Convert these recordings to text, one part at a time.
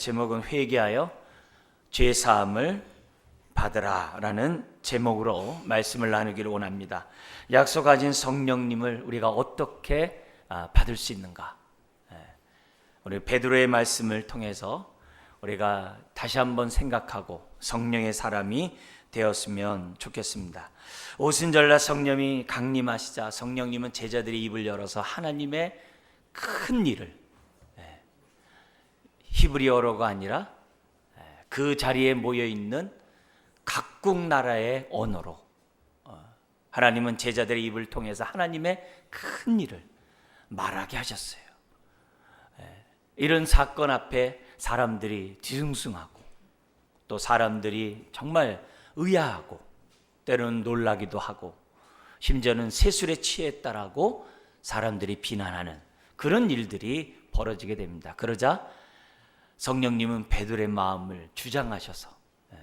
제목은 회개하여 죄사함을 받으라 라는 제목으로 말씀을 나누기를 원합니다. 약속하신 성령님을 우리가 어떻게 받을 수 있는가? 우리 베드로의 말씀을 통해서 우리가 다시 한번 생각하고 성령의 사람이 되었으면 좋겠습니다. 오순절날 성령이 강림하시자 성령님은 제자들의 입을 열어서 하나님의 큰 일을, 히브리어로가 아니라 그 자리에 모여있는 각국 나라의 언어로 하나님은 제자들의 입을 통해서 하나님의 큰 일을 말하게 하셨어요. 이런 사건 앞에 사람들이 뒤숭숭하고 또 사람들이 정말 의아하고 때로는 놀라기도 하고 심지어는 세술에 취했다라고 사람들이 비난하는 그런 일들이 벌어지게 됩니다. 그러자 성령님은 베드로의 마음을 주장하셔서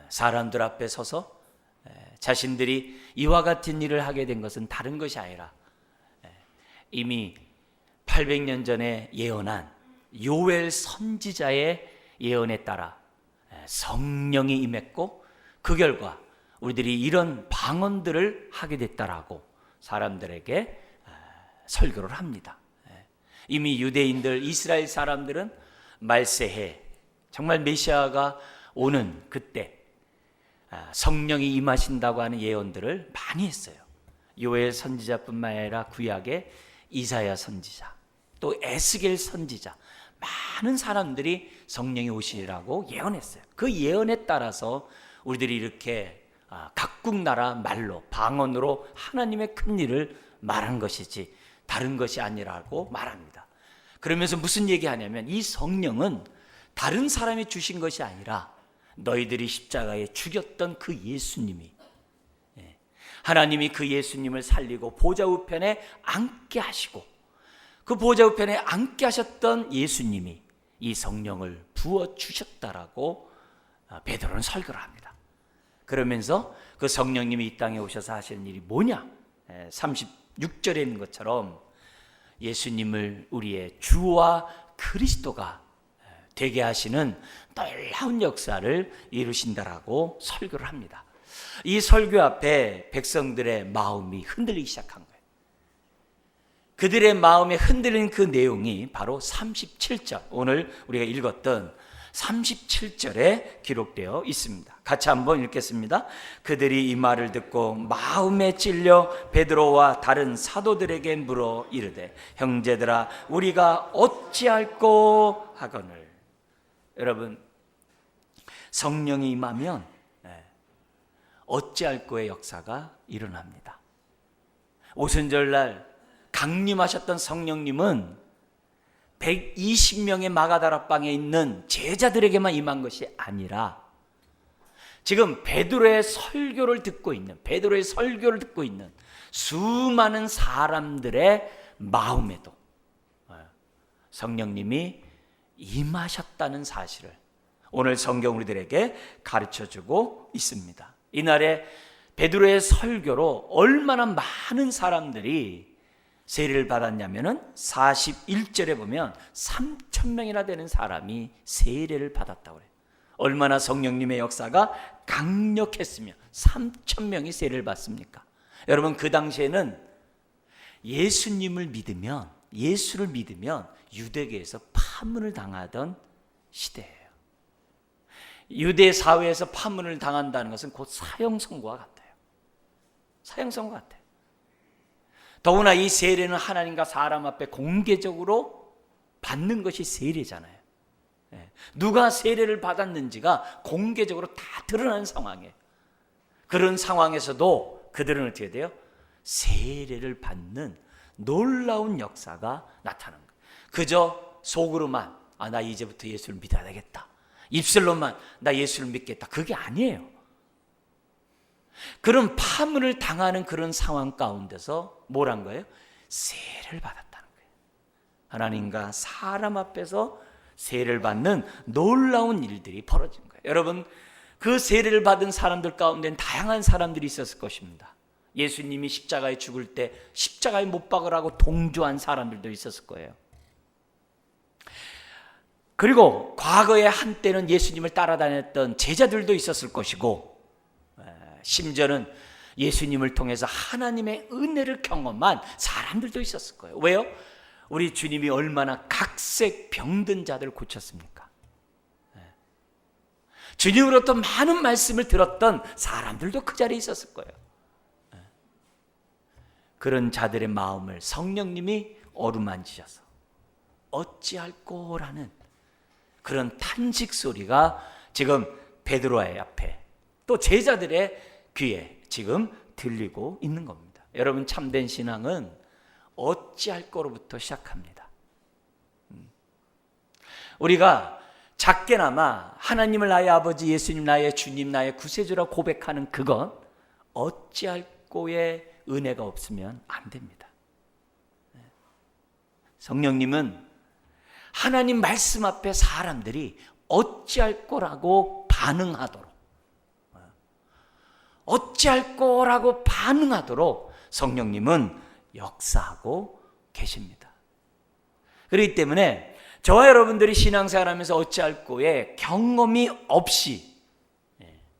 사람들 앞에 서서 자신들이 이와 같은 일을 하게 된 것은 다른 것이 아니라 이미 800년 전에 예언한 요엘 선지자의 예언에 따라 성령이 임했고 그 결과 우리들이 이런 방언들을 하게 됐다라고 사람들에게 설교를 합니다. 이미 유대인들, 이스라엘 사람들은 말세해 정말 메시아가 오는 그때 성령이 임하신다고 하는 예언들을 많이 했어요. 요엘 선지자뿐만 아니라 구약의 이사야 선지자, 또 에스겔 선지자, 많은 사람들이 성령이 오시리라고 예언했어요. 그 예언에 따라서 우리들이 이렇게 각국 나라 말로 방언으로 하나님의 큰 일을 말한 것이지 다른 것이 아니라고 말합니다. 그러면서 무슨 얘기하냐면 이 성령은 다른 사람이 주신 것이 아니라 너희들이 십자가에 죽였던 그 예수님이, 하나님이 그 예수님을 살리고 보좌 우편에 앉게 하시고 그 보좌 우편에 앉게 하셨던 예수님이 이 성령을 부어주셨다라고 베드로는 설교를 합니다. 그러면서 그 성령님이 이 땅에 오셔서 하시는 일이 뭐냐? 36절에 있는 것처럼 예수님을 우리의 주와 그리스도가 되게 하시는 놀라운 역사를 이루신다라고 설교를 합니다. 이 설교 앞에 백성들의 마음이 흔들리기 시작한 거예요. 그들의 마음에 흔들린 그 내용이 바로 37절, 오늘 우리가 읽었던 37절에 기록되어 있습니다. 같이 한번 읽겠습니다. 그들이 이 말을 듣고 마음에 찔려 베드로와 다른 사도들에게 물어 이르되 형제들아 우리가 어찌할꼬 하거늘. 여러분, 성령이 임하면 어찌할꼬의 역사가 일어납니다. 오순절날 강림하셨던 성령님은 120명의 마가다락방에 있는 제자들에게만 임한 것이 아니라 지금 베드로의 설교를 듣고 있는 수많은 사람들의 마음에도 성령님이 임하셨다는 사실을 오늘 성경 우리들에게 가르쳐주고 있습니다. 이날에 베드로의 설교로 얼마나 많은 사람들이 세례를 받았냐면은 41절에 보면 3,000명이나 되는 사람이 세례를 받았다고 그래요. 얼마나 성령님의 역사가 강력했으면 3,000명이 세례를 받습니까? 여러분, 그 당시에는 예수를 믿으면 유대계에서 파문을 당하던 시대예요. 유대 사회에서 파문을 당한다는 것은 곧 사형선고와 같아요. 사형선고와 같아요. 더구나 이 세례는 하나님과 사람 앞에 공개적으로 받는 것이 세례잖아요. 누가 세례를 받았는지가 공개적으로 다 드러나는 상황이에요. 그런 상황에서도 그들은 어떻게 돼요? 세례를 받는 놀라운 역사가 나타나는 거예요. 그저 속으로만 나 이제부터 예수를 믿어야 되겠다, 입술로만 나 예수를 믿겠다, 그게 아니에요. 그런 파문을 당하는 그런 상황 가운데서 뭘 한 거예요? 세례를 받았다는 거예요. 하나님과 사람 앞에서 세례를 받는 놀라운 일들이 벌어진 거예요. 여러분, 그 세례를 받은 사람들 가운데는 다양한 사람들이 있었을 것입니다. 예수님이 십자가에 죽을 때 십자가에 못 박으라고 동조한 사람들도 있었을 거예요. 그리고 과거에 한때는 예수님을 따라다녔던 제자들도 있었을 것이고, 심지어는 예수님을 통해서 하나님의 은혜를 경험한 사람들도 있었을 거예요. 왜요? 우리 주님이 얼마나 각색 병든 자들을 고쳤습니까? 주님으로부터 많은 말씀을 들었던 사람들도 그 자리에 있었을 거예요. 그런 자들의 마음을 성령님이 어루만지셔서 어찌할꼬라는 그런 탄식 소리가 지금 베드로의 앞에 또 제자들의 귀에 지금 들리고 있는 겁니다. 여러분, 참된 신앙은 어찌할꼬로부터 시작합니다. 우리가 작게나마 하나님을 나의 아버지, 예수님 나의 주님, 나의 구세주라 고백하는 그건 어찌할꼬의 은혜가 없으면 안 됩니다. 성령님은 하나님 말씀 앞에 사람들이 어찌할꼬라고 반응하도록, 어찌할꼬라고 반응하도록 성령님은 역사하고 계십니다. 그렇기 때문에 저와 여러분들이 신앙생활하면서 어찌할꼬의 경험이 없이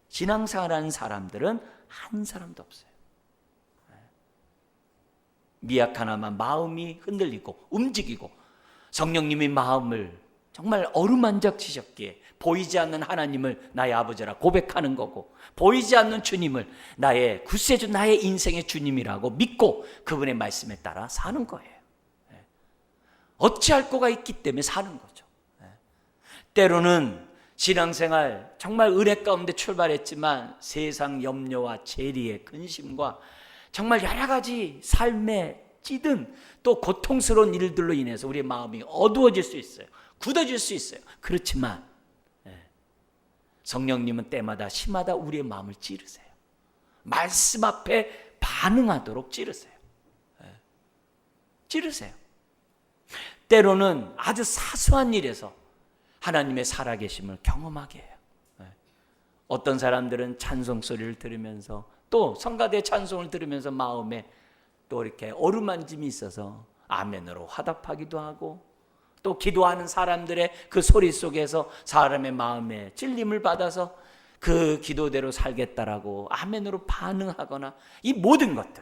신앙생활하는 사람들은 한 사람도 없어요. 미약하나마 마음이 흔들리고 움직이고 성령님이 마음을 정말 어루만져치셨기에 보이지 않는 하나님을 나의 아버지라 고백하는 거고, 보이지 않는 주님을 나의 구세주, 나의 인생의 주님이라고 믿고 그분의 말씀에 따라 사는 거예요. 어찌할꼬가 있기 때문에 사는 거죠. 때로는 신앙생활 정말 은혜 가운데 출발했지만 세상 염려와 재리의 근심과 정말 여러 가지 삶에 찌든 또 고통스러운 일들로 인해서 우리의 마음이 어두워질 수 있어요. 굳어질 수 있어요. 그렇지만 성령님은 때마다 시마다 우리의 마음을 찌르세요. 말씀 앞에 반응하도록 찌르세요. 찌르세요. 때로는 아주 사소한 일에서 하나님의 살아계심을 경험하게 해요. 어떤 사람들은 찬송 소리를 들으면서 또 성가대 찬송을 들으면서 마음에 또 이렇게 어루만짐이 있어서 아멘으로 화답하기도 하고, 또 기도하는 사람들의 그 소리 속에서 사람의 마음에 찔림을 받아서 그 기도대로 살겠다라고 아멘으로 반응하거나, 이 모든 것들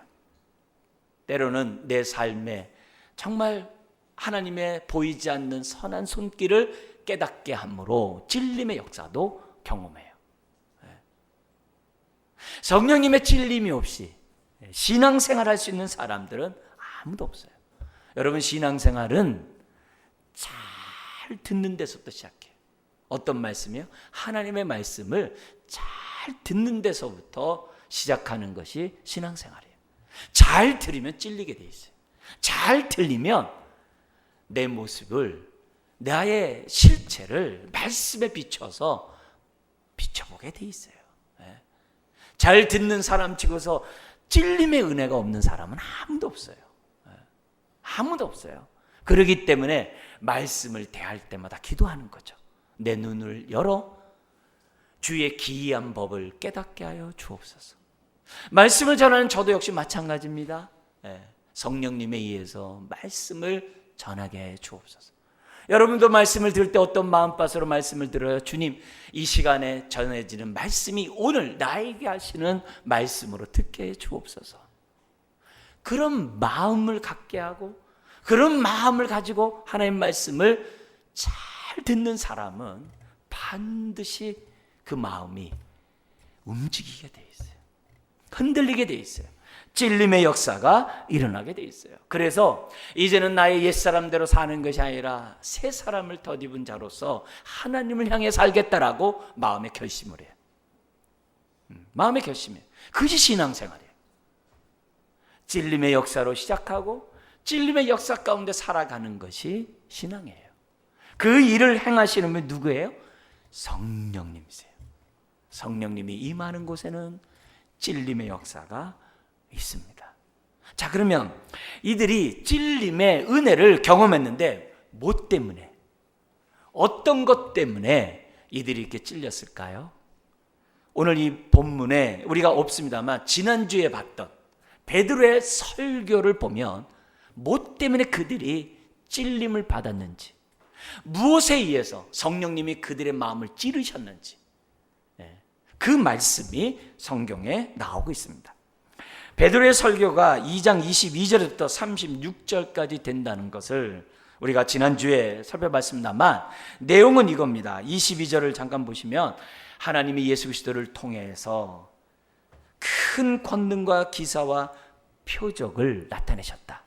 때로는 내 삶에 정말 하나님의 보이지 않는 선한 손길을 깨닫게 함으로 찔림의 역사도 경험해요. 성령님의 찔림이 없이 신앙생활할 수 있는 사람들은 아무도 없어요. 여러분, 신앙생활은 잘 듣는 데서부터 시작해요. 어떤 말씀이요? 하나님의 말씀을 잘 듣는 데서부터 시작하는 것이 신앙생활이에요. 잘 들으면 찔리게 돼 있어요. 잘 들리면 내 모습을, 나의 실체를 말씀에 비춰서 비춰보게 돼 있어요. 잘 듣는 사람 치고서 찔림의 은혜가 없는 사람은 아무도 없어요. 아무도 없어요. 그렇기 때문에 말씀을 대할 때마다 기도하는 거죠. 내 눈을 열어 주의 기이한 법을 깨닫게 하여 주옵소서. 말씀을 전하는 저도 역시 마찬가지입니다. 성령님에 의해서 말씀을 전하게 해 주옵소서. 여러분도 말씀을 들을 때 어떤 마음밭으로 말씀을 들어요? 주님, 이 시간에 전해지는 말씀이 오늘 나에게 하시는 말씀으로 듣게 해 주옵소서. 그런 마음을 갖게 하고 그런 마음을 가지고 하나님의 말씀을 잘 듣는 사람은 반드시 그 마음이 움직이게 돼 있어요. 흔들리게 돼 있어요. 찔림의 역사가 일어나게 돼 있어요. 그래서 이제는 나의 옛사람대로 사는 것이 아니라 새 사람을 덧입은 자로서 하나님을 향해 살겠다라고 마음의 결심을 해요. 마음의 결심이에요. 그것이 신앙생활이에요. 찔림의 역사로 시작하고 찔림의 역사 가운데 살아가는 것이 신앙이에요. 그 일을 행하시는 분 누구예요? 성령님이세요. 성령님이 임하는 곳에는 찔림의 역사가 있습니다. 자, 그러면 이들이 찔림의 은혜를 경험했는데 뭐 때문에, 어떤 것 때문에 이들이 이렇게 찔렸을까요? 오늘 이 본문에 우리가 없습니다만 지난주에 봤던 베드로의 설교를 보면 뭐 때문에 그들이 찔림을 받았는지, 무엇에 의해서 성령님이 그들의 마음을 찌르셨는지, 그 말씀이 성경에 나오고 있습니다. 베드로의 설교가 2장 22절부터 36절까지 된다는 것을 우리가 지난주에 살펴봤습니다만, 내용은 이겁니다. 22절을 잠깐 보시면 하나님이 예수 그리스도를 통해서 큰 권능과 기사와 표적을 나타내셨다.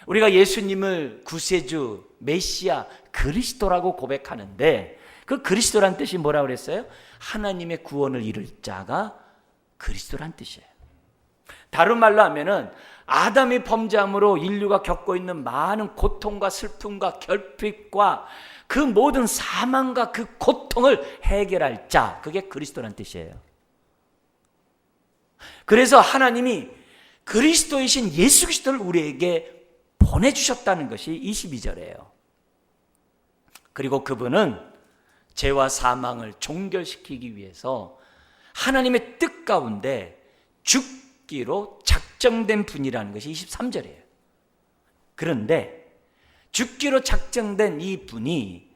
우리가 예수님을 구세주, 메시아, 그리스도라고 고백하는데, 그 그리스도란 뜻이 뭐라고 그랬어요? 하나님의 구원을 이룰 자가 그리스도란 뜻이에요. 다른 말로 하면은 아담이 범죄함으로 인류가 겪고 있는 많은 고통과 슬픔과 결핍과 그 모든 사망과 그 고통을 해결할 자, 그게 그리스도란 뜻이에요. 그래서 하나님이 그리스도이신 예수 그리스도를 우리에게 보내주셨다는 것이 22절이에요. 그리고 그분은 죄와 사망을 종결시키기 위해서 하나님의 뜻 가운데 죽기로 작정된 분이라는 것이 23절이에요. 그런데 죽기로 작정된 이 분이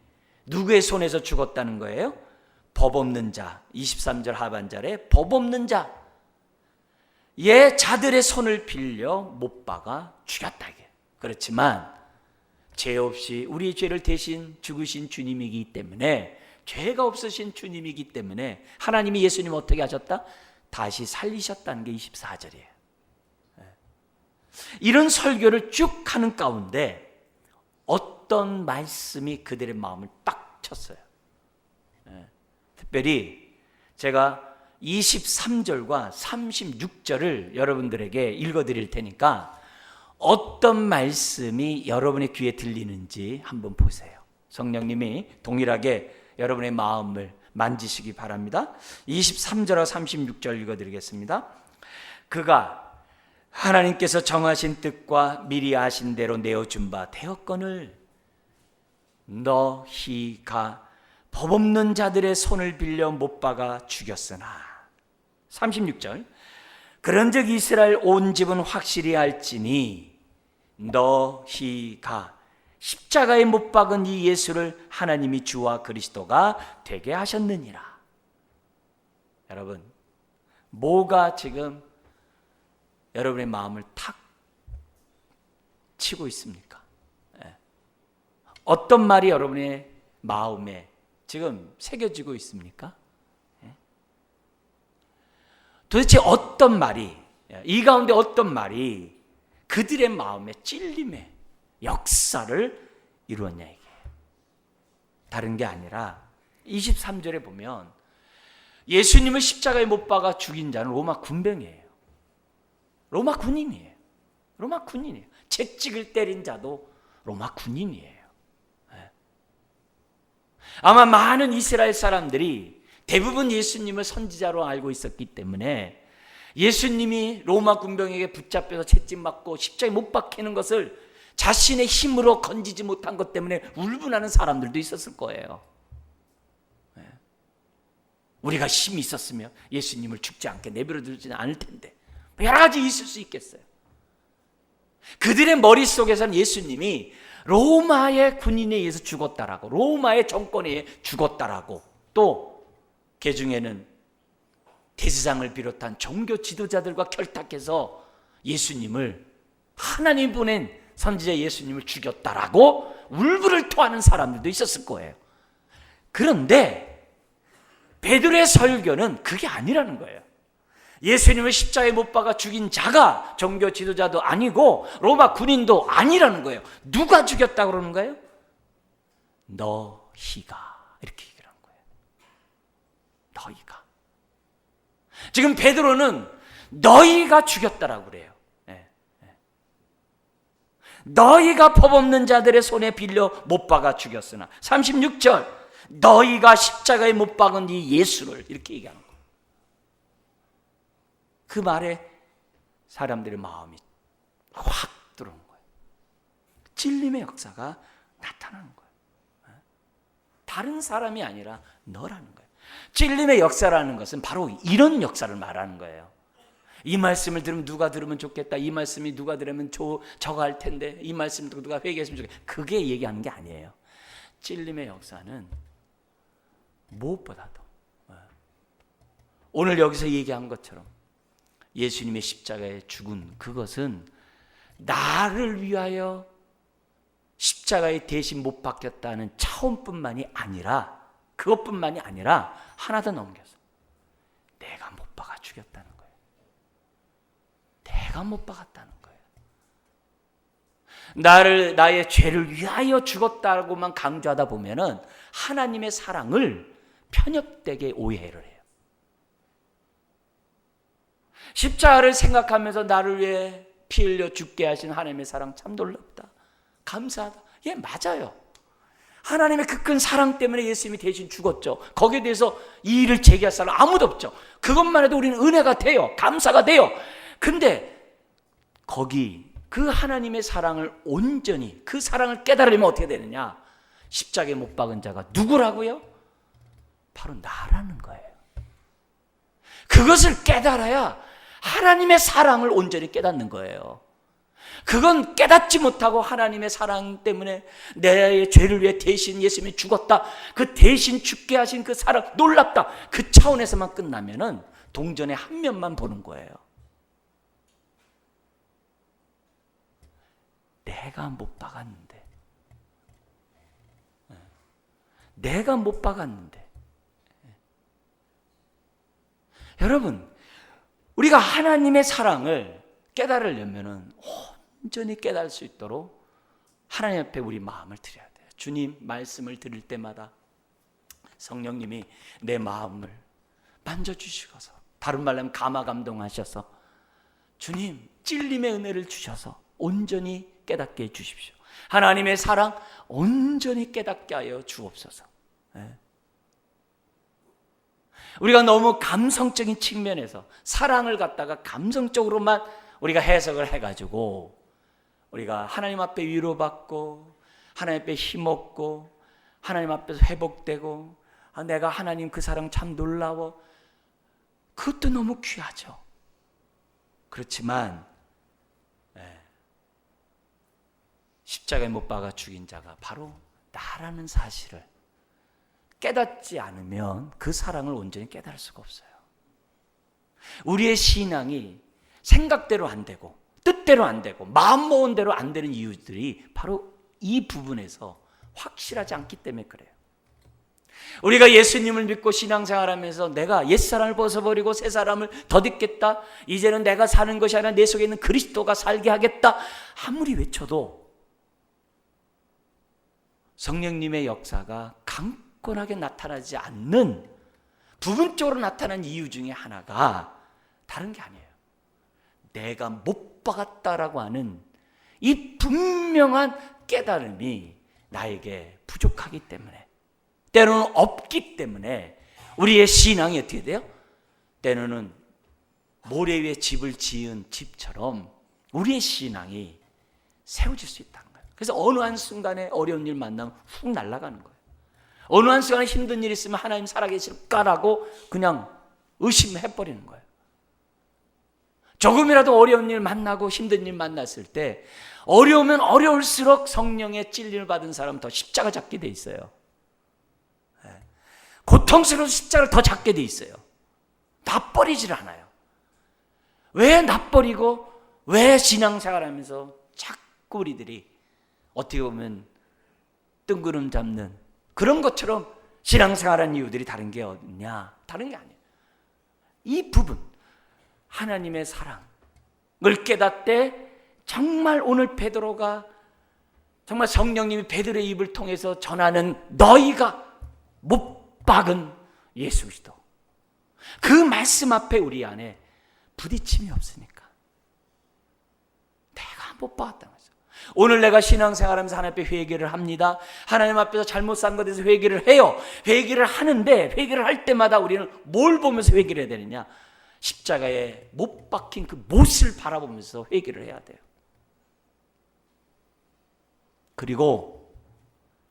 누구의 손에서 죽었다는 거예요? 법 없는 자, 23절 하반절에 법 없는 자, 자들의 손을 빌려 못 박아 죽였다. 그렇지만 죄 없이 우리의 죄를 대신 죽으신 주님이기 때문에, 죄가 없으신 주님이기 때문에 하나님이 예수님 어떻게 하셨다? 다시 살리셨다는 게 24절이에요. 이런 설교를 쭉 하는 가운데 어떤 말씀이 그들의 마음을 딱 쳤어요. 특별히 제가 23절과 36절을 여러분들에게 읽어드릴 테니까 어떤 말씀이 여러분의 귀에 들리는지 한번 보세요. 성령님이 동일하게 여러분의 마음을 만지시기 바랍니다. 23절과 36절 읽어드리겠습니다. 그가 하나님께서 정하신 뜻과 미리 아신 대로 내어준 바 되었거늘 너희가 법 없는 자들의 손을 빌려 못 박아 죽였으나. 36절 그런즉 이스라엘 온 집은 확실히 알지니 너희가 십자가에 못 박은 이 예수를 하나님이 주와 그리스도가 되게 하셨느니라. 여러분, 뭐가 지금 여러분의 마음을 탁 치고 있습니까? 어떤 말이 여러분의 마음에 지금 새겨지고 있습니까? 도대체 어떤 말이, 이 가운데 어떤 말이 그들의 마음에 찔림의 역사를 이루었냐, 이게 다른 게 아니라 23절에 보면 예수님을 십자가에 못 박아 죽인 자는 로마 군병이에요. 로마 군인이에요. 로마 군인이에요. 채찍을 때린 자도 로마 군인이에요. 아마 많은 이스라엘 사람들이 대부분 예수님을 선지자로 알고 있었기 때문에 예수님이 로마 군병에게 붙잡혀서 채찍 맞고 십자가에 못 박히는 것을 자신의 힘으로 건지지 못한 것 때문에 울분하는 사람들도 있었을 거예요. 우리가 힘이 있었으면 예수님을 죽지 않게 내버려 두지는 않을 텐데, 여러 가지 있을 수 있겠어요. 그들의 머릿속에서는 예수님이 로마의 군인에 의해서 죽었다라고, 로마의 정권에 의해 죽었다라고, 또 그 중에는 대제사장을 비롯한 종교 지도자들과 결탁해서 예수님을, 하나님 보낸 선지자 예수님을 죽였다라고 울분을 토하는 사람들도 있었을 거예요. 그런데 베드로의 설교는 그게 아니라는 거예요. 예수님을 십자가에 못 박아 죽인 자가 종교 지도자도 아니고 로마 군인도 아니라는 거예요. 누가 죽였다고 그러는 거예요? 너희가, 이렇게 얘기를 하는 거예요. 너희가. 지금 베드로는 너희가 죽였다라고 그래요. 너희가 법 없는 자들의 손에 빌려 못 박아 죽였으나. 36절 너희가 십자가에 못 박은 이 예수를, 이렇게 얘기하는 거예요. 그 말에 사람들의 마음이 확 들어오는 거예요. 찔림의 역사가 나타나는 거예요. 다른 사람이 아니라 너라는 거예요. 찔림의 역사라는 것은 바로 이런 역사를 말하는 거예요. 이 말씀을 들으면 누가 들으면 좋겠다. 이 말씀이 누가 들으면 저거 할 텐데. 이 말씀 듣고 누가 회개했으면 좋겠다. 그게 얘기하는 게 아니에요. 찔림의 역사는 무엇보다도 오늘 여기서 얘기한 것처럼 예수님의 십자가에 죽은 그것은 나를 위하여 십자가에 대신 못 박혔다는 차원뿐만이 아니라, 그것뿐만이 아니라 하나 더 넘겨서 내가 못 박아 죽였다는 거예요. 내가 못 박았다는 거예요. 나의 죄를 위하여 죽었다고만 강조하다 보면은 하나님의 사랑을 편협되게 오해를 해요. 십자가를 생각하면서 나를 위해 피 흘려 죽게 하신 하나님의 사랑 참 놀랍다, 감사하다. 예, 맞아요. 하나님의 그 큰 사랑 때문에 예수님이 대신 죽었죠. 거기에 대해서 이의를 제기할 사람 아무도 없죠. 그것만 해도 우리는 은혜가 돼요. 감사가 돼요. 근데 거기 그 하나님의 사랑을 온전히, 그 사랑을 깨달으려면 어떻게 되느냐? 십자가에 못 박은 자가 누구라고요? 바로 나라는 거예요. 그것을 깨달아야 하나님의 사랑을 온전히 깨닫는 거예요. 그건 깨닫지 못하고 하나님의 사랑 때문에 내 죄를 위해 대신 예수님이 죽었다, 그 대신 죽게 하신 그 사랑 놀랍다, 그 차원에서만 끝나면은 동전의 한 면만 보는 거예요. 내가 못 박았는데, 내가 못 박았는데. 여러분, 우리가 하나님의 사랑을 깨달으려면은 온전히 깨달을 수 있도록 하나님 앞에 우리 마음을 드려야 돼요. 주님 말씀을 들을 때마다 성령님이 내 마음을 만져주시고서, 다른 말로 하면 감화감동하셔서 주님 찔림의 은혜를 주셔서 온전히 깨닫게 해주십시오. 하나님의 사랑 온전히 깨닫게 하여 주옵소서. 우리가 너무 감성적인 측면에서 사랑을 갖다가 감성적으로만 우리가 해석을 해가지고 우리가 하나님 앞에 위로받고 하나님 앞에 힘없고 하나님 앞에서 회복되고, 내가 하나님 그 사랑 참 놀라워, 그것도 너무 귀하죠. 그렇지만 십자가에 못 박아 죽인 자가 바로 나라는 사실을 깨닫지 않으면 그 사랑을 온전히 깨달을 수가 없어요. 우리의 신앙이 생각대로 안 되고 뜻대로 안 되고 마음 먹은 대로 안 되는 이유들이 바로 이 부분에서 확실하지 않기 때문에 그래요. 우리가 예수님을 믿고 신앙생활하면서 내가 옛사람을 벗어버리고 새 사람을 덧입겠다, 이제는 내가 사는 것이 아니라 내 속에 있는 그리스도가 살게 하겠다 아무리 외쳐도 성령님의 역사가 강건하게 나타나지 않는, 부분적으로 나타난 이유 중에 하나가 다른 게 아니에요. 내가 못 박았다라고 하는 이 분명한 깨달음이 나에게 부족하기 때문에, 때로는 없기 때문에 우리의 신앙이 어떻게 돼요? 때로는 모래 위에 집을 지은 집처럼 우리의 신앙이 세워질 수 있다는 거예요. 그래서 어느 한순간에 어려운 일 만나면 훅 날아가는 거예요. 어느 한순간에 힘든 일 있으면 하나님 살아계실까라고 그냥 의심해버리는 거예요. 조금이라도 어려운 일 만나고 힘든 일 만났을 때 어려우면 어려울수록 성령의 찔림을 받은 사람은 더 십자가 잡게 돼 있어요. 고통스러운 십자가를 더 잡게 돼 있어요. 놔버리질 않아요. 왜 놔버리고 왜 신앙생활하면서 자꾸 우리들이 어떻게 보면 뜬구름 잡는 그런 것처럼 신앙생활하는 이유들이 다른 게 어딨냐? 다른 게 아니에요. 이 부분, 하나님의 사랑을 깨닫되 정말 오늘 베드로가 정말 성령님이 베드로의 입을 통해서 전하는 너희가 못 박은 예수 그리스도, 그 말씀 앞에 우리 안에 부딪힘이 없으니까 내가 못 박았다는 거죠. 오늘 내가 신앙생활하면서 하나님 앞에 회개를 합니다. 하나님 앞에서 잘못 산 것에 대해서 회개를 해요. 회개를 하는데 회개를 할 때마다 우리는 뭘 보면서 회개를 해야 되느냐? 십자가에 못 박힌 그 못을 바라보면서 회개를 해야 돼요. 그리고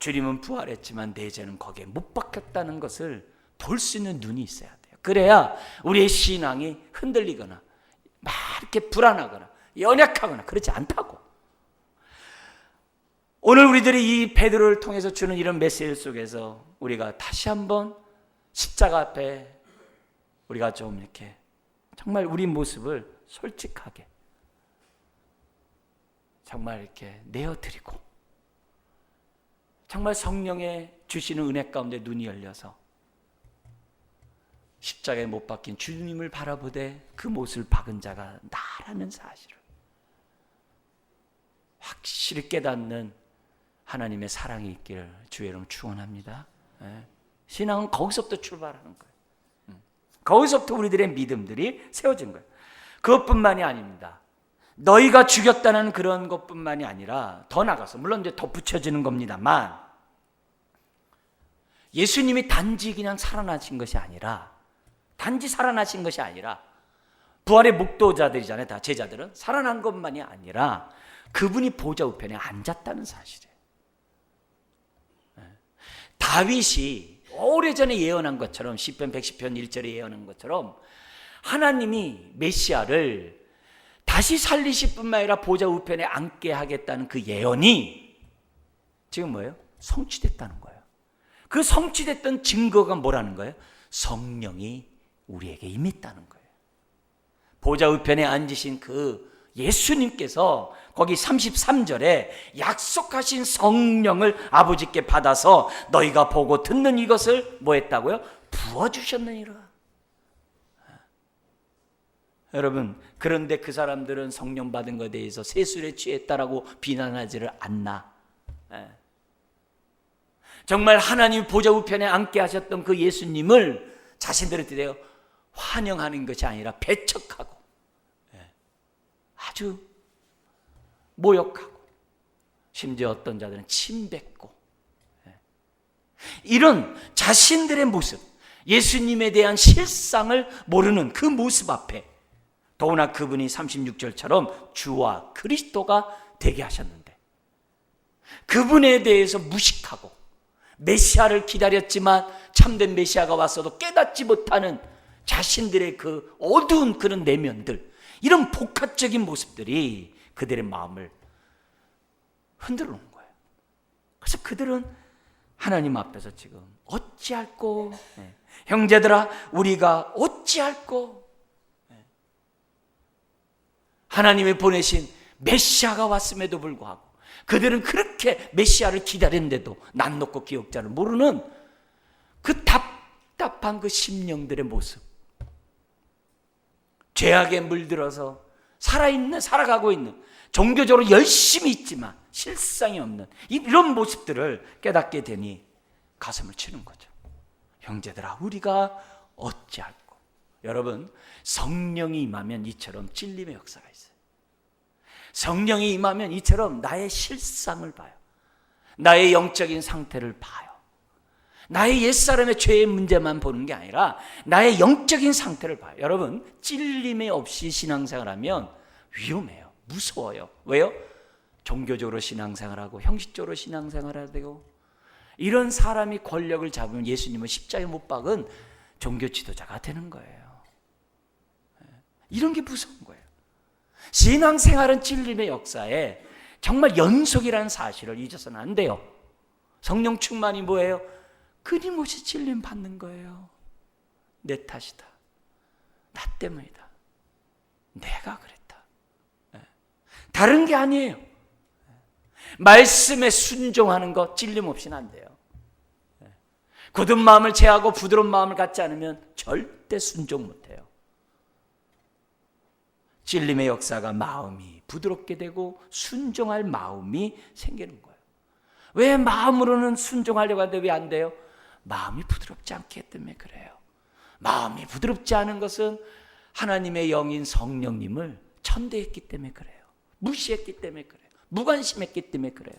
주님은 부활했지만 내 죄는 거기에 못 박혔다는 것을 볼 수 있는 눈이 있어야 돼요. 그래야 우리의 신앙이 흔들리거나 이렇게 불안하거나 연약하거나 그렇지 않다고. 오늘 우리들이 이 베드로를 통해서 주는 이런 메시지 속에서 우리가 다시 한번 십자가 앞에 우리가 좀 이렇게 정말 우리 모습을 솔직하게 정말 이렇게 내어드리고 정말 성령의 주시는 은혜 가운데 눈이 열려서 십자가에 못 박힌 주님을 바라보되 그 못을 박은 자가 나라는 사실을 확실히 깨닫는 하나님의 사랑이 있기를 주의 이름 축원합니다. 신앙은 거기서부터 출발하는 거예요. 거기서부터 우리들의 믿음들이 세워진 거예요. 그것뿐만이 아닙니다. 너희가 죽였다는 그런 것뿐만이 아니라 더 나가서 물론 이제 덧붙여지는 겁니다만 예수님이 단지 그냥 살아나신 것이 아니라 부활의 목도자들이잖아요. 다 제자들은 살아난 것만이 아니라 그분이 보좌 우편에 앉았다는 사실이에요. 다윗이 오래전에 예언한 것처럼 시편 110편 1절에 예언한 것처럼 하나님이 메시아를 다시 살리실 뿐만 아니라 보좌 우편에 앉게 하겠다는 그 예언이 지금 뭐예요? 성취됐다는 거예요. 그 성취됐던 증거가 뭐라는 거예요? 성령이 우리에게 임했다는 거예요. 보좌 우편에 앉으신 그 예수님께서 거기 33절에 약속하신 성령을 아버지께 받아서 너희가 보고 듣는 이것을 뭐 했다고요? 부어주셨느니라. 여러분, 그런데 그 사람들은 성령 받은 것에 대해서 세술에 취했다라고 비난하지를 않나? 정말 하나님 보좌 우편에 앉게 하셨던 그 예수님을 자신들한테 환영하는 것이 아니라 배척하고 아주 모욕하고 심지어 어떤 자들은 침뱉고 이런 자신들의 모습, 예수님에 대한 실상을 모르는 그 모습 앞에 더구나 그분이 36절처럼 주와 그리스도가 되게 하셨는데 그분에 대해서 무식하고 메시아를 기다렸지만 참된 메시아가 왔어도 깨닫지 못하는 자신들의 그 어두운 그런 내면들, 이런 복합적인 모습들이 그들의 마음을 흔들어 놓은 거예요. 그래서 그들은 하나님 앞에서 지금 어찌할꼬, 형제들아 우리가 어찌할꼬, 하나님이 보내신 메시아가 왔음에도 불구하고 그들은 그렇게 메시아를 기다렸는데도 난 놓고 기억자를 모르는 그 답답한 그 심령들의 모습, 죄악에 물들어서 살아가고 있는, 종교적으로 열심히 있지만 실상이 없는 이런 모습들을 깨닫게 되니 가슴을 치는 거죠. 형제들아 우리가 어찌할꼬. 여러분, 성령이 임하면 이처럼 찔림의 역사가 있어요. 성령이 임하면 이처럼 나의 실상을 봐요. 나의 영적인 상태를 봐요. 나의 옛사람의 죄의 문제만 보는 게 아니라 나의 영적인 상태를 봐요. 여러분, 찔림이 없이 신앙생활하면 위험해요. 무서워요. 왜요? 종교적으로 신앙생활하고 형식적으로 신앙생활해야 되고, 이런 사람이 권력을 잡으면 예수님은 십자가에 못 박은 종교 지도자가 되는 거예요. 이런 게 무서운 거예요. 신앙생활은 찔림의 역사에 정말 연속이라는 사실을 잊어서는 안 돼요. 성령 충만이 뭐예요? 끊임없이 찔림 받는 거예요. 내 탓이다. 나 때문이다. 내가 그랬다. 다른 게 아니에요. 말씀에 순종하는 것 찔림 없이는 안 돼요. 굳은 마음을 제하고 부드러운 마음을 갖지 않으면 절대 순종 못해요. 찔림의 역사가 마음이 부드럽게 되고 순종할 마음이 생기는 거예요. 왜 마음으로는 순종하려고 하는데 왜 안 돼요? 마음이 부드럽지 않기 때문에 그래요. 마음이 부드럽지 않은 것은 하나님의 영인 성령님을 천대했기 때문에 그래요. 무시했기 때문에 그래요. 무관심했기 때문에 그래요.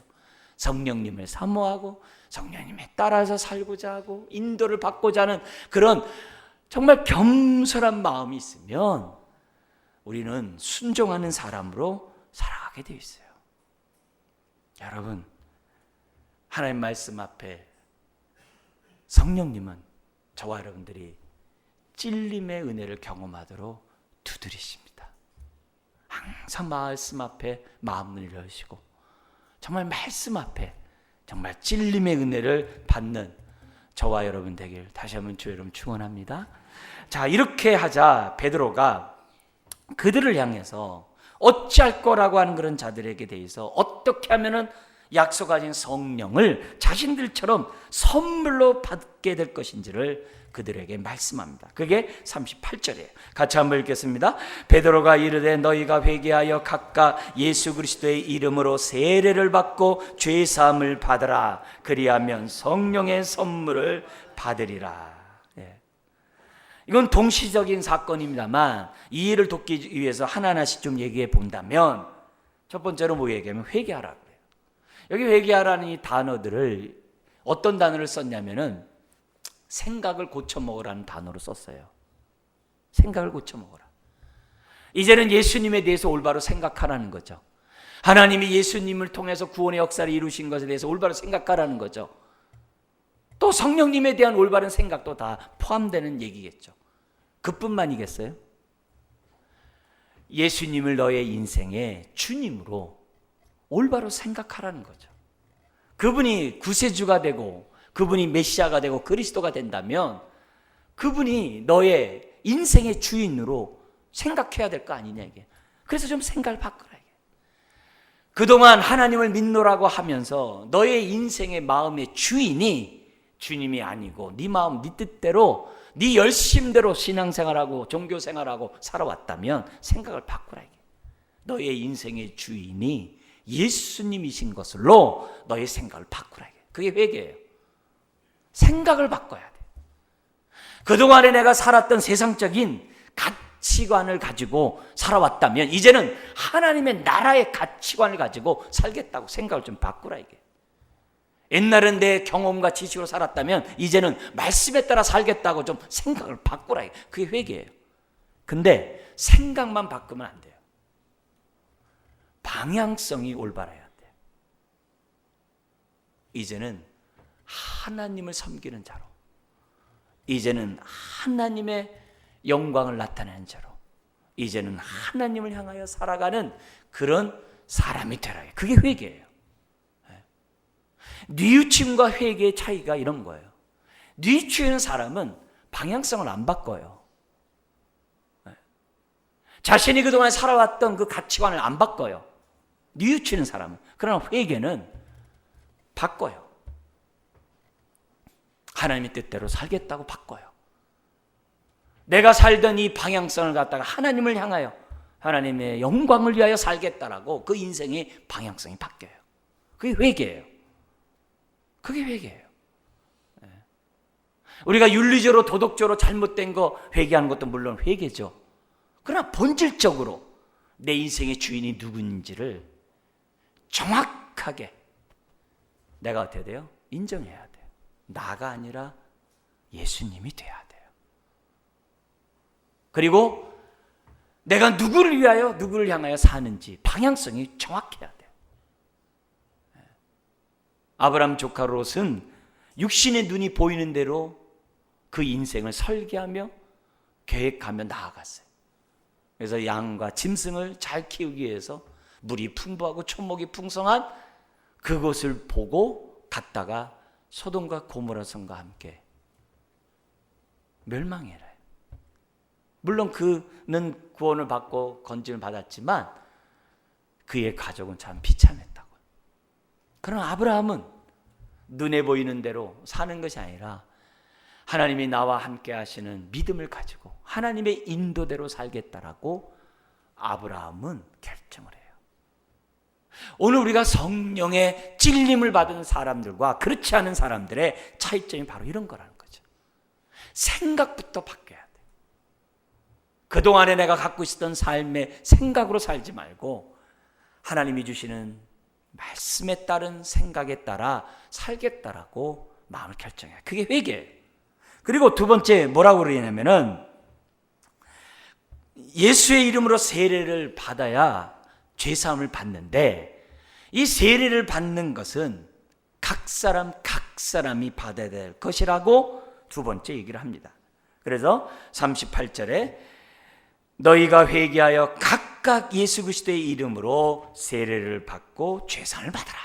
성령님을 사모하고 성령님에 따라서 살고자 하고 인도를 받고자 하는 그런 정말 겸손한 마음이 있으면 우리는 순종하는 사람으로 살아가게 되어 있어요. 여러분, 하나님 말씀 앞에 성령님은 저와 여러분들이 찔림의 은혜를 경험하도록 두드리십니다. 항상 말씀 앞에 마음을 여시고 정말 말씀 앞에 정말 찔림의 은혜를 받는 저와 여러분 되길 다시 한번 주의 이름 축원합니다. 자, 이렇게 하자 베드로가 그들을 향해서 어찌할 거라고 하는 그런 자들에게 대해서 어떻게 하면은 약속하신 성령을 자신들처럼 선물로 받게 될 것인지를 그들에게 말씀합니다. 그게 38절이에요. 같이 한번 읽겠습니다. 베드로가 이르되 너희가 회개하여 각각 예수 그리스도의 이름으로 세례를 받고 죄 사함을 받으라. 그리하면 성령의 선물을 받으리라. 이건 동시적인 사건입니다만 이해를 돕기 위해서 하나하나씩 좀 얘기해 본다면 첫 번째로 뭐 얘기하면 회개하라 그래요. 여기 회개하라는 이 단어들을 어떤 단어를 썼냐면은 생각을 고쳐먹으라는 단어로 썼어요. 생각을 고쳐먹으라. 이제는 예수님에 대해서 올바로 생각하라는 거죠. 하나님이 예수님을 통해서 구원의 역사를 이루신 것에 대해서 올바로 생각하라는 거죠. 또 성령님에 대한 올바른 생각도 다 포함되는 얘기겠죠. 그뿐만이겠어요? 예수님을 너의 인생의 주님으로 올바로 생각하라는 거죠. 그분이 구세주가 되고 그분이 메시아가 되고 그리스도가 된다면 그분이 너의 인생의 주인으로 생각해야 될 거 아니냐 이게. 그래서 좀 생각을 바꾸라 이게. 그동안 하나님을 믿노라고 하면서 너의 인생의 마음의 주인이 주님이 아니고 네 마음 네 뜻대로 네 열심대로 신앙생활하고 종교생활하고 살아왔다면 생각을 바꾸라 이게. 너의 인생의 주인이 예수님이신 것으로 너의 생각을 바꾸라 이게. 그게 회개예요. 생각을 바꿔야 돼. 그동안에 내가 살았던 세상적인 가치관을 가지고 살아왔다면 이제는 하나님의 나라의 가치관을 가지고 살겠다고 생각을 좀 바꾸라 이게. 옛날엔 내 경험과 지식으로 살았다면 이제는 말씀에 따라 살겠다고 좀 생각을 바꾸라 이게. 그게 회개예요. 근데 생각만 바꾸면 안 돼요. 방향성이 올바라야 돼요. 이제는 하나님을 섬기는 자로, 이제는 하나님의 영광을 나타내는 자로, 이제는 하나님을 향하여 살아가는 그런 사람이 되라. 그게 회개예요. 뉘우침과 회개의 차이가 이런 거예요. 뉘우치는 사람은 방향성을 안 바꿔요. 자신이 그동안 살아왔던 그 가치관을 안 바꿔요. 뉘우치는 사람은. 그러나 회개는 바꿔요. 하나님의 뜻대로 살겠다고 바꿔요. 내가 살던 이 방향성을 갖다가 하나님을 향하여 하나님의 영광을 위하여 살겠다라고 그 인생의 방향성이 바뀌어요. 그게 회개예요. 그게 회개예요. 우리가 윤리적으로 도덕적으로 잘못된 거 회개하는 것도 물론 회개죠. 그러나 본질적으로 내 인생의 주인이 누군지를 정확하게 내가 어떻게 돼요? 인정해야 돼요. 나가 아니라 예수님이 돼야 돼요. 그리고 내가 누구를 위하여 누구를 향하여 사는지 방향성이 정확해야 돼요. 아브라함 조카 롯은 육신의 눈이 보이는 대로 그 인생을 설계하며 계획하며 나아갔어요. 그래서 양과 짐승을 잘 키우기 위해서 물이 풍부하고 초목이 풍성한 그곳을 보고 갔다가 소돔과 고모라 성과 함께 멸망해라. 물론 그는 구원을 받고 건짐을 받았지만 그의 가족은 참 비참했다고. 그러나 아브라함은 눈에 보이는 대로 사는 것이 아니라 하나님이 나와 함께 하시는 믿음을 가지고 하나님의 인도대로 살겠다라고 아브라함은 결정을 해요. 오늘 우리가 성령의 찔림을 받은 사람들과 그렇지 않은 사람들의 차이점이 바로 이런 거라는 거죠. 생각부터 바뀌어야 돼. 그동안에 내가 갖고 있었던 삶의 생각으로 살지 말고 하나님이 주시는 말씀에 따른 생각에 따라 살겠다라고 마음을 결정해요. 그게 회개예요. 그리고 두 번째 뭐라고 그러냐면은 예수의 이름으로 세례를 받아야 죄사함을 받는데 이 세례를 받는 것은 각 사람이 받아야 될 것이라고 두 번째 얘기를 합니다. 그래서 38절에 너희가 회개하여 각 각각 예수 그리스도의 이름으로 세례를 받고 죄사함을 받으라.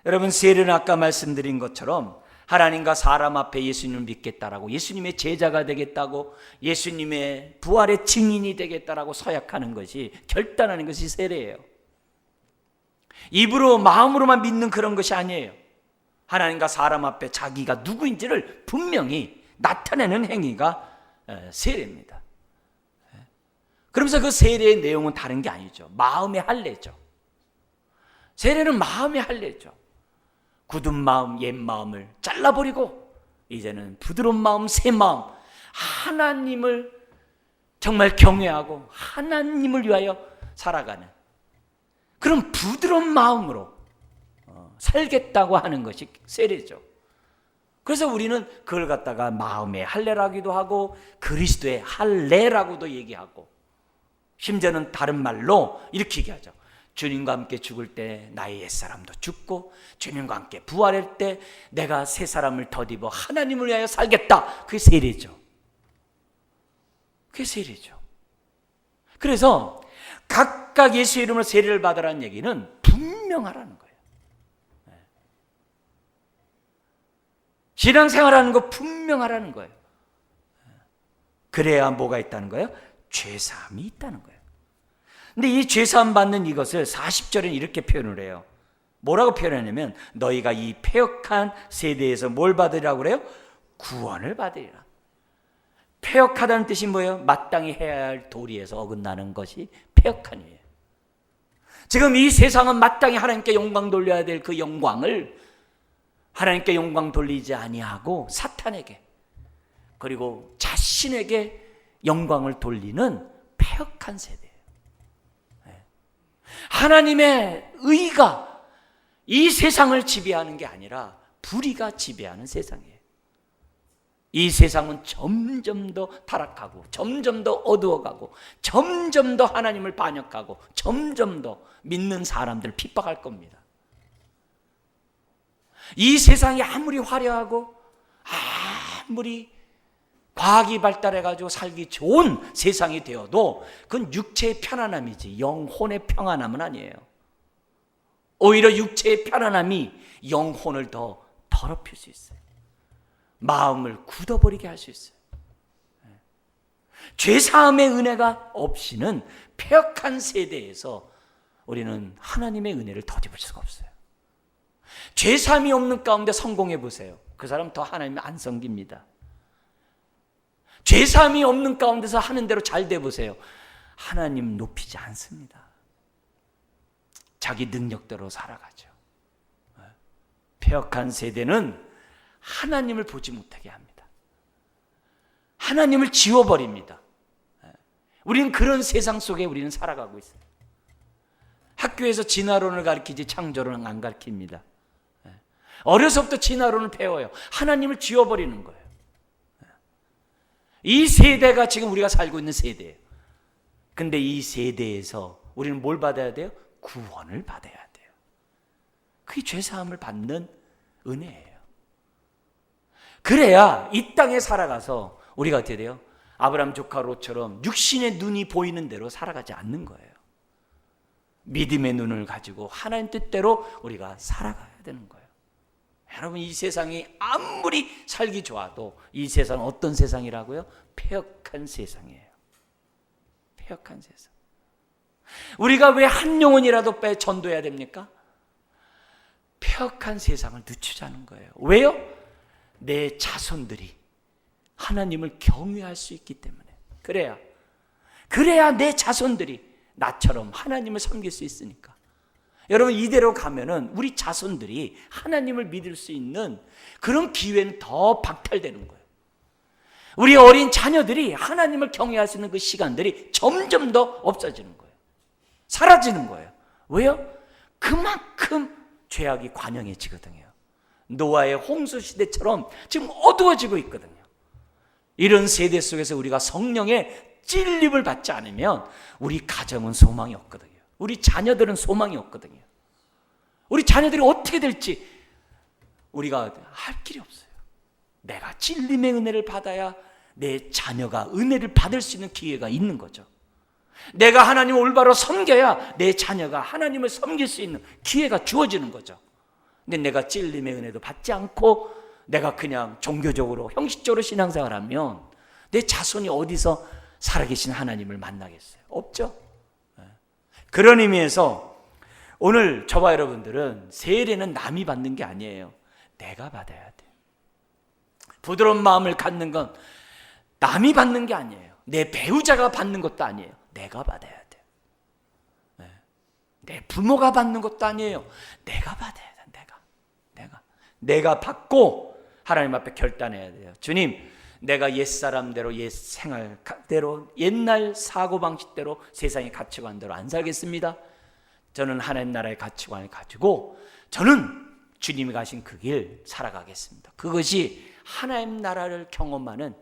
여러분, 세례는 아까 말씀드린 것처럼 하나님과 사람 앞에 예수님을 믿겠다라고, 예수님의 제자가 되겠다고, 예수님의 부활의 증인이 되겠다라고 서약하는 것이, 결단하는 것이 세례예요. 입으로 마음으로만 믿는 그런 것이 아니에요. 하나님과 사람 앞에 자기가 누구인지를 분명히 나타내는 행위가 세례입니다. 그러면서 그 세례의 내용은 다른 게 아니죠. 마음의 할례죠. 세례는 마음의 할례죠. 굳은 마음, 옛 마음을 잘라버리고 이제는 부드러운 마음, 새 마음, 하나님을 정말 경외하고 하나님을 위하여 살아가는 그런 부드러운 마음으로 살겠다고 하는 것이 세례죠. 그래서 우리는 그걸 갖다가 마음의 할례라기도 하고 그리스도의 할례라고도 얘기하고, 심지어는 다른 말로 이렇게 얘기하죠. 주님과 함께 죽을 때 나의 옛사람도 죽고, 주님과 함께 부활할 때 내가 새 사람을 덧입어 하나님을 위하여 살겠다. 그게 세례죠. 그게 세례죠. 그래서 각각 예수의 이름으로 세례를 받으라는 얘기는 분명하라는 거예요. 신앙생활하는 거 분명하라는 거예요. 그래야 뭐가 있다는 거예요? 죄사함이 있다는 거예요. 근데 이 죄사함 받는 이것을 40절에는 이렇게 표현을 해요. 뭐라고 표현하냐면, 너희가 이 패역한 세대에서 뭘 받으라고 그래요? 구원을 받으리라. 패역하다는 뜻이 뭐예요? 마땅히 해야 할 도리에서 어긋나는 것이 패역한이에요. 지금 이 세상은 마땅히 하나님께 영광 돌려야 될 그 영광을 하나님께 영광 돌리지 아니하고 사탄에게, 그리고 자신에게 영광을 돌리는 패역한 세대예요. 하나님의 의가 이 세상을 지배하는 게 아니라 불의가 지배하는 세상이에요. 이 세상은 점점 더 타락하고 점점 더 어두워가고 점점 더 하나님을 반역하고 점점 더 믿는 사람들을 핍박할 겁니다. 이 세상이 아무리 화려하고 아무리 과학이 발달해가지고 살기 좋은 세상이 되어도 그건 육체의 편안함이지 영혼의 평안함은 아니에요. 오히려 육체의 편안함이 영혼을 더 더럽힐 수 있어요. 마음을 굳어버리게 할 수 있어요. 죄사함의 은혜가 없이는 패역한 세대에서 우리는 하나님의 은혜를 덧입을 수가 없어요. 죄사함이 없는 가운데 성공해 보세요. 그 사람 더 하나님을 안 섬깁니다. 죄사함이 없는 가운데서 하는 대로 잘 돼 보세요. 하나님 높이지 않습니다. 자기 능력대로 살아가죠. 패역한 세대는 하나님을 보지 못하게 합니다. 하나님을 지워버립니다. 우리는 그런 세상 속에 우리는 살아가고 있어요. 학교에서 진화론을 가르치지 창조론은 안 가르칩니다. 어려서부터 진화론을 배워요. 하나님을 지워버리는 거예요. 이 세대가 지금 우리가 살고 있는 세대예요. 근데 이 세대에서 우리는 뭘 받아야 돼요? 구원을 받아야 돼요. 그게 죄사함을 받는 은혜예요. 그래야 이 땅에 살아가서 우리가 어떻게 돼요? 아브라함 조카 롯처럼 육신의 눈이 보이는 대로 살아가지 않는 거예요. 믿음의 눈을 가지고 하나님 뜻대로 우리가 살아가야 되는 거예요. 여러분, 이 세상이 아무리 살기 좋아도 이 세상은 어떤 세상이라고요? 패역한 세상이에요. 패역한 세상. 우리가 왜 한 영혼이라도 빼 전도해야 됩니까? 패역한 세상을 늦추자는 거예요. 왜요? 내 자손들이 하나님을 경외할 수 있기 때문에. 그래야 내 자손들이 나처럼 하나님을 섬길 수 있으니까. 여러분, 이대로 가면은 우리 자손들이 하나님을 믿을 수 있는 그런 기회는 더 박탈되는 거예요. 우리 어린 자녀들이 하나님을 경외할 수 있는 그 시간들이 점점 더 없어지는 거예요. 사라지는 거예요. 왜요? 그만큼 죄악이 관영해지거든요. 노아의 홍수 시대처럼 지금 어두워지고 있거든요. 이런 세대 속에서 우리가 성령의 찔림을 받지 않으면 우리 가정은 소망이 없거든요. 우리 자녀들은 소망이 없거든요. 우리 자녀들이 어떻게 될지 우리가 할 길이 없어요. 내가 찔림의 은혜를 받아야 내 자녀가 은혜를 받을 수 있는 기회가 있는 거죠. 내가 하나님을 올바로 섬겨야 내 자녀가 하나님을 섬길 수 있는 기회가 주어지는 거죠. 근데 내가 찔림의 은혜도 받지 않고 내가 그냥 종교적으로 형식적으로 신앙생활하면 내 자손이 어디서 살아계신 하나님을 만나겠어요? 없죠. 그런 의미에서 오늘 저와 여러분들은 세례는 남이 받는 게 아니에요. 내가 받아야 돼요. 부드러운 마음을 갖는 건 남이 받는 게 아니에요. 내 배우자가 받는 것도 아니에요. 내가 받아야 돼요. 내 부모가 받는 것도 아니에요. 내가 받아야 돼요. 내가 받고 하나님 앞에 결단해야 돼요. 주님, 내가 옛사람대로, 옛 생활대로, 옛날 사고방식대로, 세상의 가치관대로 안 살겠습니다. 저는 하나님 나라의 가치관을 가지고 저는 주님이 가신 그 길 살아가겠습니다. 그것이 하나님 나라를 경험하는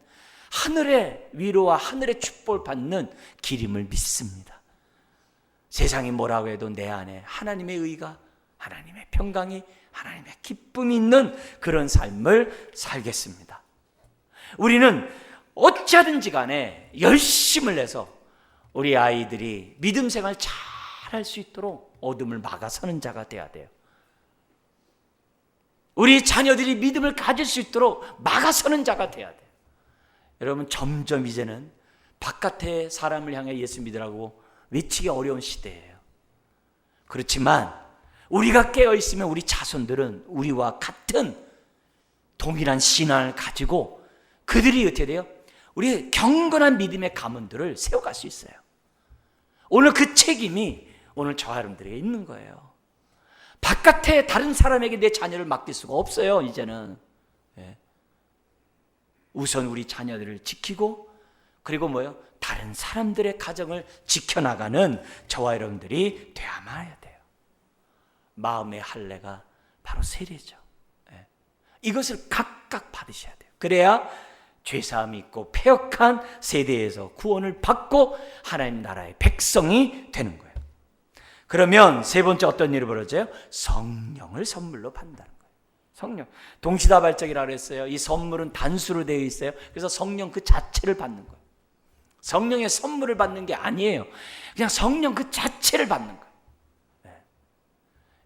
하늘의 위로와 하늘의 축복을 받는 길임을 믿습니다. 세상이 뭐라고 해도 내 안에 하나님의 의가, 하나님의 평강이, 하나님의 기쁨이 있는 그런 삶을 살겠습니다. 우리는 어찌하든지 간에 열심을 내서 우리 아이들이 믿음 생활 잘 할 수 있도록 어둠을 막아서는 자가 되어야 돼요. 우리 자녀들이 믿음을 가질 수 있도록 막아서는 자가 되어야 돼요. 여러분, 점점 이제는 바깥의 사람을 향해 예수 믿으라고 외치기 어려운 시대예요. 그렇지만 우리가 깨어있으면 우리 자손들은 우리와 같은 동일한 신앙을 가지고 그들이 어떻게 돼요? 우리의 경건한 믿음의 가문들을 세워갈 수 있어요. 오늘 그 책임이 오늘 저와 여러분들에게 있는 거예요. 바깥에 다른 사람에게 내 자녀를 맡길 수가 없어요. 이제는 우선 우리 자녀들을 지키고, 그리고 뭐요? 다른 사람들의 가정을 지켜나가는 저와 여러분들이 되어야만 해야 돼요. 마음의 할례가 바로 세례죠. 이것을 각각 받으셔야 돼요. 그래야 죄사함이 있고 패역한 세대에서 구원을 받고 하나님 나라의 백성이 되는 거예요. 그러면 세 번째 어떤 일이 벌어져요? 성령을 선물로 받는다는 거예요. 성령. 동시다발적이라고 했어요. 이 선물은 단수로 되어 있어요. 그래서 성령 그 자체를 받는 거예요. 성령의 선물을 받는 게 아니에요. 그냥 성령 그 자체를 받는 거예요.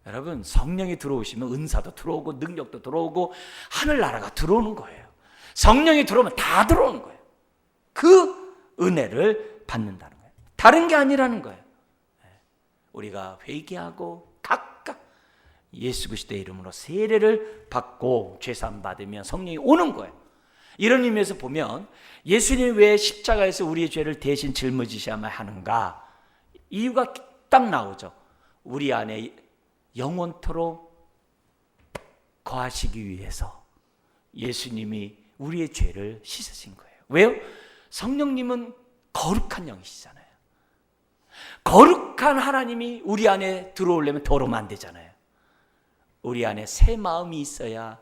여러분, 성령이 들어오시면 은사도 들어오고 능력도 들어오고 하늘나라가 들어오는 거예요. 성령이 들어오면 다 들어오는 거예요. 그 은혜를 받는다는 거예요. 다른 게 아니라는 거예요. 우리가 회개하고 각각 예수 그리스도의 이름으로 세례를 받고 죄사함 받으면 성령이 오는 거예요. 이런 의미에서 보면 예수님이 왜 십자가에서 우리의 죄를 대신 짊어지셔야만 하는가? 이유가 딱 나오죠. 우리 안에 영원토록 거하시기 위해서 예수님이 우리의 죄를 씻으신 거예요. 왜요? 성령님은 거룩한 영이시잖아요. 거룩한 하나님이 우리 안에 들어오려면 더러우면 안 되잖아요. 우리 안에 새 마음이 있어야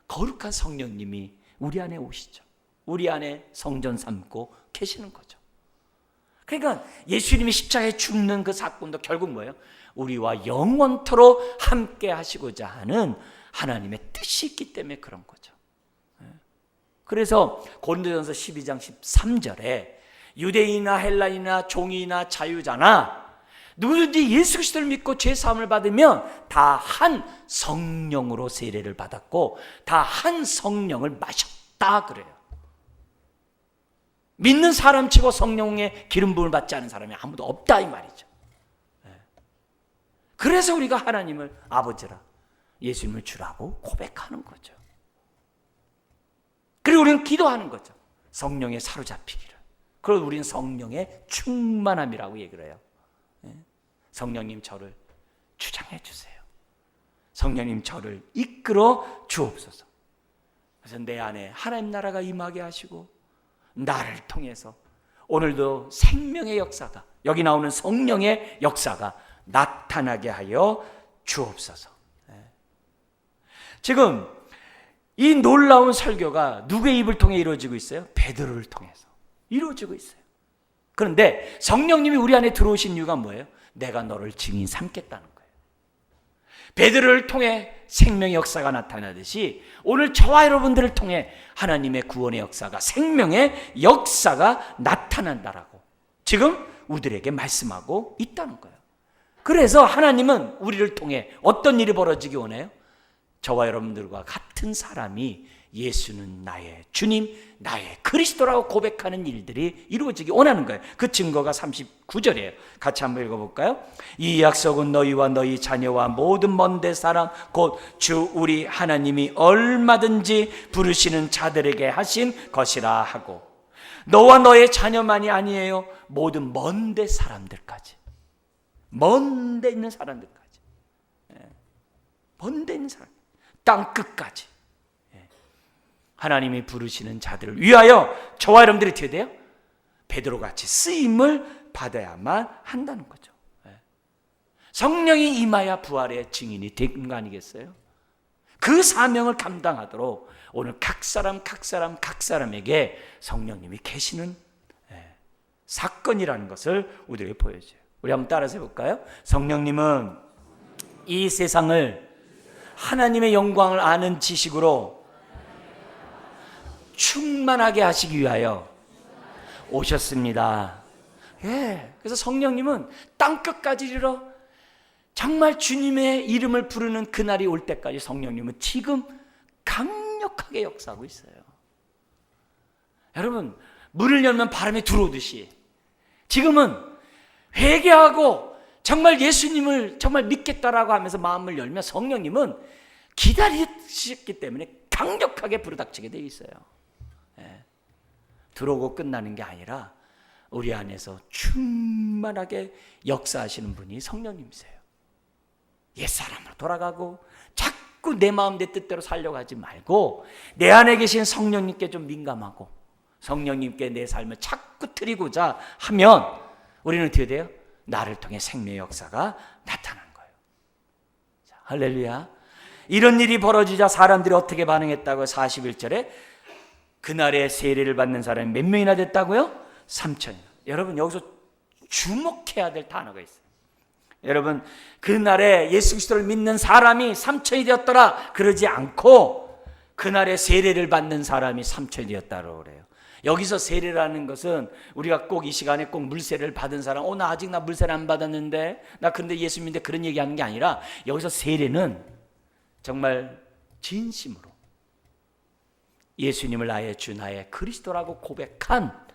거룩한 성령님이 우리 안에 오시죠. 우리 안에 성전 삼고 계시는 거죠. 그러니까 예수님이 십자가에 죽는 그 사건도 결국 뭐예요? 우리와 영원토록 함께 하시고자 하는 하나님의 뜻이 있기 때문에 그런 거죠. 그래서 고린도전서 12장 13절에 유대인이나 헬라인이나 종이나 자유자나 누구든지 예수 그리스도를 믿고 죄 사함을 받으면 다 한 성령으로 세례를 받았고 다 한 성령을 마셨다 그래요. 믿는 사람 치고 성령의 기름 부음을 받지 않은 사람이 아무도 없다 이 말이죠. 그래서 우리가 하나님을 아버지라 예수님을 주라고 고백하는 거죠. 그리고 우리는 기도하는 거죠. 성령에 사로잡히기를. 그걸 우리는 성령의 충만함이라고 얘기를 해요. 성령님 저를 주장해 주세요. 성령님 저를 이끌어 주옵소서. 그래서 내 안에 하나님 나라가 임하게 하시고 나를 통해서 오늘도 생명의 역사가, 여기 나오는 성령의 역사가 나타나게 하여 주옵소서. 지금 이 놀라운 설교가 누구의 입을 통해 이루어지고 있어요? 베드로를 통해서 이루어지고 있어요. 그런데 성령님이 우리 안에 들어오신 이유가 뭐예요? 내가 너를 증인 삼겠다는 거예요. 베드로를 통해 생명의 역사가 나타나듯이 오늘 저와 여러분들을 통해 하나님의 구원의 역사가, 생명의 역사가 나타난다라고 지금 우리들에게 말씀하고 있다는 거예요. 그래서 하나님은 우리를 통해 어떤 일이 벌어지기 원해요? 저와 여러분들과 같은 사람이 예수는 나의 주님, 나의 그리스도라고 고백하는 일들이 이루어지기 원하는 거예요. 그 증거가 39절이에요. 같이 한번 읽어볼까요? 이 약속은 너희와 너희 자녀와 모든 먼 데 사람 곧 주 우리 하나님이 얼마든지 부르시는 자들에게 하신 것이라 하고, 너와 너의 자녀만이 아니에요. 모든 먼 데 사람들까지, 먼 데 있는 사람들까지, 먼 데 있는 사람, 땅 끝까지 하나님이 부르시는 자들을 위하여 저와 여러분들이 어떻게 돼요? 베드로같이 쓰임을 받아야만 한다는 거죠. 성령이 임하여 부활의 증인이 된 거 아니겠어요? 그 사명을 감당하도록 오늘 각 사람에게 성령님이 계시는 사건이라는 것을 우리에게 보여줘요. 우리 한번 따라서 해볼까요? 성령님은 이 세상을 하나님의 영광을 아는 지식으로 충만하게 하시기 위하여 오셨습니다. 그래서 성령님은 땅끝까지 이르러 정말 주님의 이름을 부르는 그날이 올 때까지 성령님은 지금 강력하게 역사하고 있어요. 여러분, 문을 열면 바람이 들어오듯이 지금은 회개하고 정말 예수님을 정말 믿겠다라고 하면서 마음을 열면 성령님은 기다리셨기 때문에 강력하게 부르닥치게 되어 있어요. 들어오고 끝나는 게 아니라 우리 안에서 충만하게 역사하시는 분이 성령님이세요. 옛사람으로 돌아가고 자꾸 내 마음 내 뜻대로 살려고 하지 말고 내 안에 계신 성령님께 좀 민감하고 성령님께 내 삶을 자꾸 드리고자 하면 우리는 어떻게 돼요? 나를 통해 생명의 역사가 나타나는 거예요. 자, 할렐루야. 이런 일이 벌어지자 사람들이 어떻게 반응했다고요? 41절에 그날에 세례를 받는 사람이 몇 명이나 됐다고요? 3천이나. 여러분, 여기서 주목해야 될 단어가 있어요. 여러분, 그날에 예수 그리스도를 믿는 사람이 3천이 되었더라 그러지 않고 그날에 세례를 받는 사람이 3천이 되었다고 그래요. 여기서 세례라는 것은 우리가 꼭 이 시간에 꼭 물세례를 받은 사람, 나 아직 나 물세례 안 받았는데, 나 근데 예수 믿는데, 그런 얘기하는 게 아니라 여기서 세례는 정말 진심으로 예수님을 나의 주, 나의 그리스도라고 고백한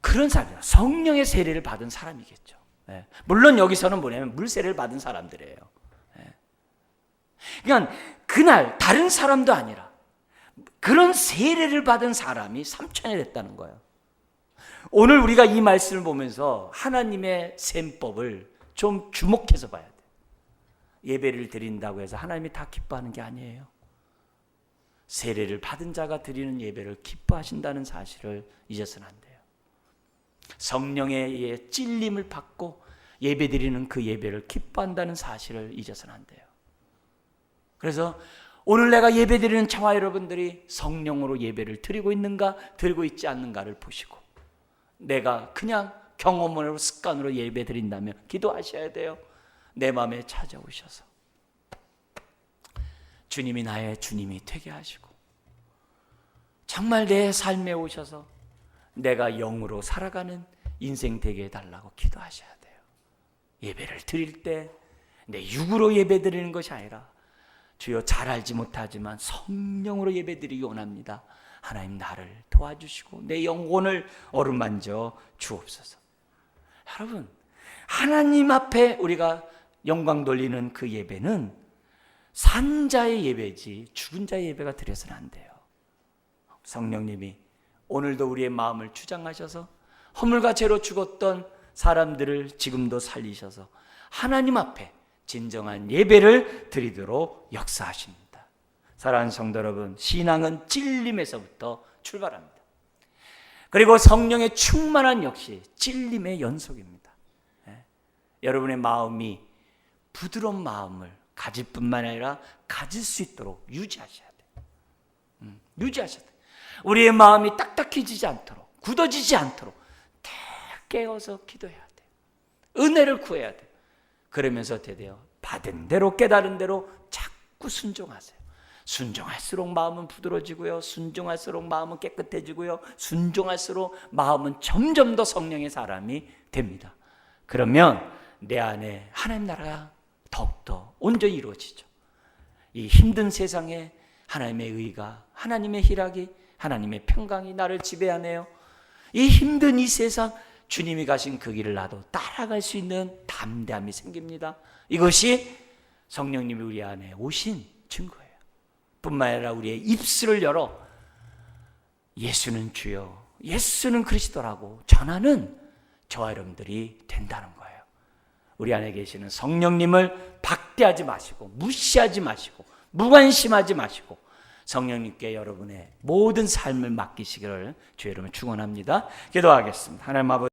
그런 사람이에요. 성령의 세례를 받은 사람이겠죠. 물론 여기서는 뭐냐면 물세례를 받은 사람들이에요. 그러니까 그날 다른 사람도 아니라 그런 세례를 받은 사람이 3천이 됐다는 거예요. 오늘 우리가 이 말씀을 보면서 하나님의 셈법을 좀 주목해서 봐야 돼요. 예배를 드린다고 해서 하나님이 다 기뻐하는 게 아니에요. 세례를 받은 자가 드리는 예배를 기뻐하신다는 사실을 잊어서는 안 돼요. 성령의 찔림을 받고 예배 드리는 그 예배를 기뻐한다는 사실을 잊어서는 안 돼요. 그래서 오늘 내가 예배 드리는 저와 여러분들이 성령으로 예배를 드리고 있는가, 드리고 있지 않는가를 보시고, 내가 그냥 경험으로 습관으로 예배 드린다면 기도하셔야 돼요. 내 마음에 찾아오셔서 주님이 나의 주님이 되게 하시고 정말 내 삶에 오셔서 내가 영으로 살아가는 인생 되게 해달라고 기도하셔야 돼요. 예배를 드릴 때 내 육으로 예배 드리는 것이 아니라 주여 잘 알지 못하지만 성령으로 예배 드리기 원합니다. 하나님 나를 도와주시고 내 영혼을 어루만져 주옵소서. 여러분, 하나님 앞에 우리가 영광 돌리는 그 예배는 산자의 예배지 죽은 자의 예배가 드려서는 안 돼요. 성령님이 오늘도 우리의 마음을 주장하셔서 허물과 죄로 죽었던 사람들을 지금도 살리셔서 하나님 앞에 진정한 예배를 드리도록 역사하십니다. 사랑하는 성도 여러분, 신앙은 찔림에서부터 출발합니다. 그리고 성령의 충만한 역시 찔림의 연속입니다. 여러분의 마음이 부드러운 마음을 가질 뿐만 아니라 가질 수 있도록 유지하셔야 돼요. 유지하셔야 돼요. 우리의 마음이 딱딱해지지 않도록, 굳어지지 않도록 깨어서 기도해야 돼요. 은혜를 구해야 돼요. 그러면서 어떻게 돼요? 받은 대로 깨달은 대로 자꾸 순종하세요. 순종할수록 마음은 부드러워지고요. 순종할수록 마음은 깨끗해지고요. 순종할수록 마음은 점점 더 성령의 사람이 됩니다. 그러면 내 안에 하나님 나라가 더욱더 온전히 이루어지죠. 이 힘든 세상에 하나님의 의가, 하나님의 희락이, 하나님의 평강이 나를 지배하네요. 이 힘든 이 세상, 주님이 가신 그 길을 나도 따라갈 수 있는 담대함이 생깁니다. 이것이 성령님이 우리 안에 오신 증거예요. 뿐만 아니라 우리의 입술을 열어 예수는 주여, 예수는 그리스도라고 전하는 저와 여러분들이 된다는 거예요. 우리 안에 계시는 성령님을 박대하지 마시고, 무시하지 마시고, 무관심하지 마시고, 성령님께 여러분의 모든 삶을 맡기시기를 주의 이름으로 축원합니다. 기도하겠습니다. 하나님 아버지,